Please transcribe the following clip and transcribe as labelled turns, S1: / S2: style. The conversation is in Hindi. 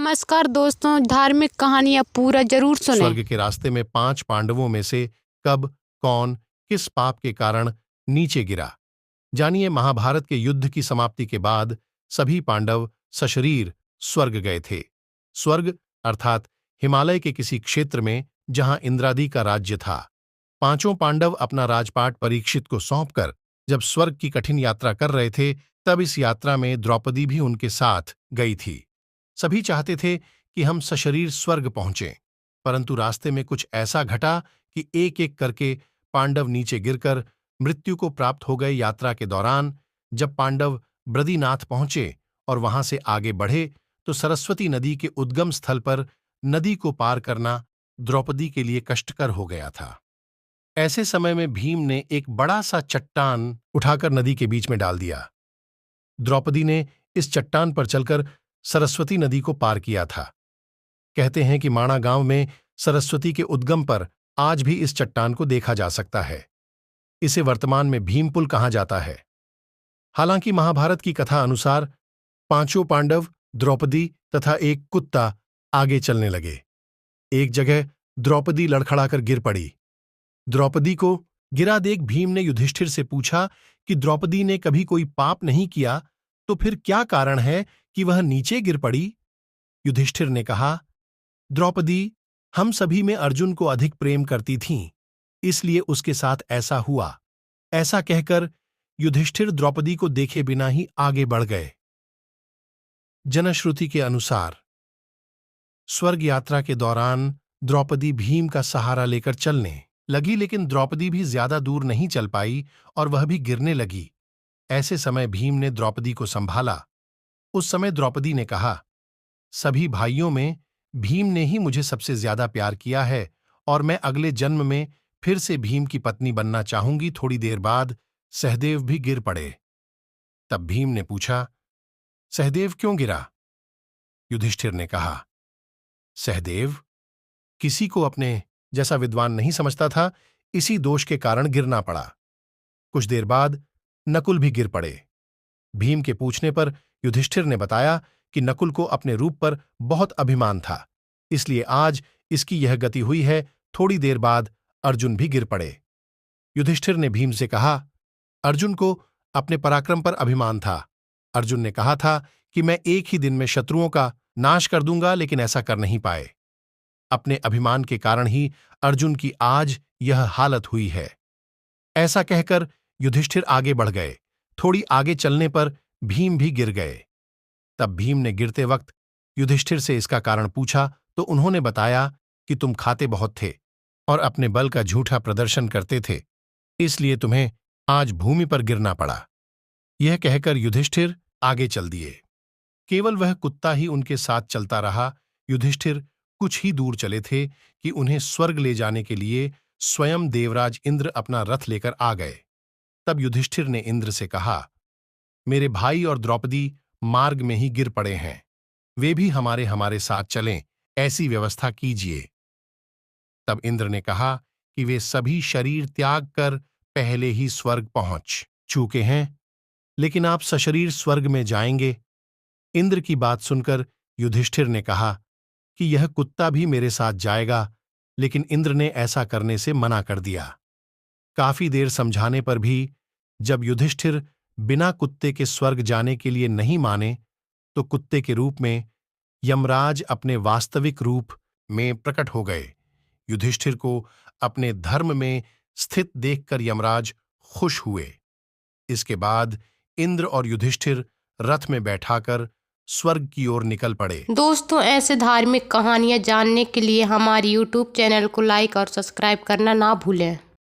S1: नमस्कार दोस्तों, धार्मिक कहानियाँ पूरा जरूर सुनें।
S2: स्वर्ग के रास्ते में 5 पांडवों में से कब, कौन, किस पाप के कारण नीचे गिरा, जानिए। महाभारत के युद्ध की समाप्ति के बाद सभी पांडव सशरीर स्वर्ग गए थे। स्वर्ग अर्थात हिमालय के किसी क्षेत्र में जहां इंद्रादि का राज्य था। 5 पांडव अपना राजपाट परीक्षित को सौंपकर जब स्वर्ग की कठिन यात्रा कर रहे थे, तब इस यात्रा में द्रौपदी भी उनके साथ गई थी। सभी चाहते थे कि हम सशरीर स्वर्ग पहुंचें, परंतु रास्ते में कुछ ऐसा घटा कि एक एक करके पांडव नीचे गिरकर मृत्यु को प्राप्त हो गए। यात्रा के दौरान जब पांडव बद्रीनाथ पहुंचे और वहां से आगे बढ़े, तो सरस्वती नदी के उद्गम स्थल पर नदी को पार करना द्रौपदी के लिए कष्टकर हो गया था। ऐसे समय में भीम ने एक बड़ा सा चट्टान उठाकर नदी के बीच में डाल दिया। द्रौपदी ने इस चट्टान पर चलकर सरस्वती नदी को पार किया था। कहते हैं कि माणा गांव में सरस्वती के उद्गम पर आज भी इस चट्टान को देखा जा सकता है। इसे वर्तमान में भीमपुल कहा जाता है। हालांकि महाभारत की कथा अनुसार 5 पांडव, द्रौपदी तथा एक कुत्ता आगे चलने लगे। एक जगह द्रौपदी लड़खड़ाकर गिर पड़ी। द्रौपदी को गिरा देख भीम ने युधिष्ठिर से पूछा कि द्रौपदी ने कभी कोई पाप नहीं किया, तो फिर क्या कारण है कि वह नीचे गिर पड़ी? युधिष्ठिर ने कहा, द्रौपदी हम सभी में अर्जुन को अधिक प्रेम करती थीं, इसलिए उसके साथ ऐसा हुआ। ऐसा कहकर युधिष्ठिर द्रौपदी को देखे बिना ही आगे बढ़ गए। जनश्रुति के अनुसार स्वर्ग यात्रा के दौरान द्रौपदी भीम का सहारा लेकर चलने लगी, लेकिन द्रौपदी भी ज्यादा दूर नहीं चल पाई और वह भी गिरने लगी। ऐसे समय भीम ने द्रौपदी को संभाला। उस समय द्रौपदी ने कहा, सभी भाइयों में भीम ने ही मुझे सबसे ज्यादा प्यार किया है और मैं अगले जन्म में फिर से भीम की पत्नी बनना चाहूंगी। थोड़ी देर बाद सहदेव भी गिर पड़े। तब भीम ने पूछा, सहदेव क्यों गिरा? युधिष्ठिर ने कहा, सहदेव किसी को अपने जैसा विद्वान नहीं समझता था, इसी दोष के कारण गिरना पड़ा। कुछ देर बाद नकुल भी गिर पड़े। भीम के पूछने पर युधिष्ठिर ने बताया कि नकुल को अपने रूप पर बहुत अभिमान था, इसलिए आज इसकी यह गति हुई है। थोड़ी देर बाद अर्जुन भी गिर पड़े। युधिष्ठिर ने भीम से कहा, अर्जुन को अपने पराक्रम पर अभिमान था। अर्जुन ने कहा था कि मैं एक ही दिन में शत्रुओं का नाश कर दूंगा, लेकिन ऐसा कर नहीं पाए। अपने अभिमान के कारण ही अर्जुन की आज यह हालत हुई है। ऐसा कहकर युधिष्ठिर आगे बढ़ गए। थोड़ी आगे चलने पर भीम भी गिर गए। तब भीम ने गिरते वक्त युधिष्ठिर से इसका कारण पूछा, तो उन्होंने बताया कि तुम खाते बहुत थे और अपने बल का झूठा प्रदर्शन करते थे, इसलिए तुम्हें आज भूमि पर गिरना पड़ा। यह कहकर युधिष्ठिर आगे चल दिए। केवल वह कुत्ता ही उनके साथ चलता रहा। युधिष्ठिर कुछ ही दूर चले थे कि उन्हें स्वर्ग ले जाने के लिए स्वयं देवराज इंद्र अपना रथ लेकर आ गए। तब युधिष्ठिर ने इंद्र से कहा, मेरे भाई और द्रौपदी मार्ग में ही गिर पड़े हैं, वे भी हमारे साथ चलें, ऐसी व्यवस्था कीजिए। तब इंद्र ने कहा कि वे सभी शरीर त्याग कर पहले ही स्वर्ग पहुंच चुके हैं, लेकिन आप सशरीर स्वर्ग में जाएंगे। इंद्र की बात सुनकर युधिष्ठिर ने कहा कि यह कुत्ता भी मेरे साथ जाएगा, लेकिन इंद्र ने ऐसा करने से मना कर दिया। काफी देर समझाने पर भी जब युधिष्ठिर बिना कुत्ते के स्वर्ग जाने के लिए नहीं माने, तो कुत्ते के रूप में यमराज अपने वास्तविक रूप में प्रकट हो गए। युधिष्ठिर को अपने धर्म में स्थित देखकर यमराज खुश हुए। इसके बाद इंद्र और युधिष्ठिर रथ में बैठाकर स्वर्ग की ओर निकल पड़े।
S1: दोस्तों, ऐसे धार्मिक कहानियाँ जानने के लिए हमारे YouTube चैनल को लाइक और सब्सक्राइब करना ना भूलें।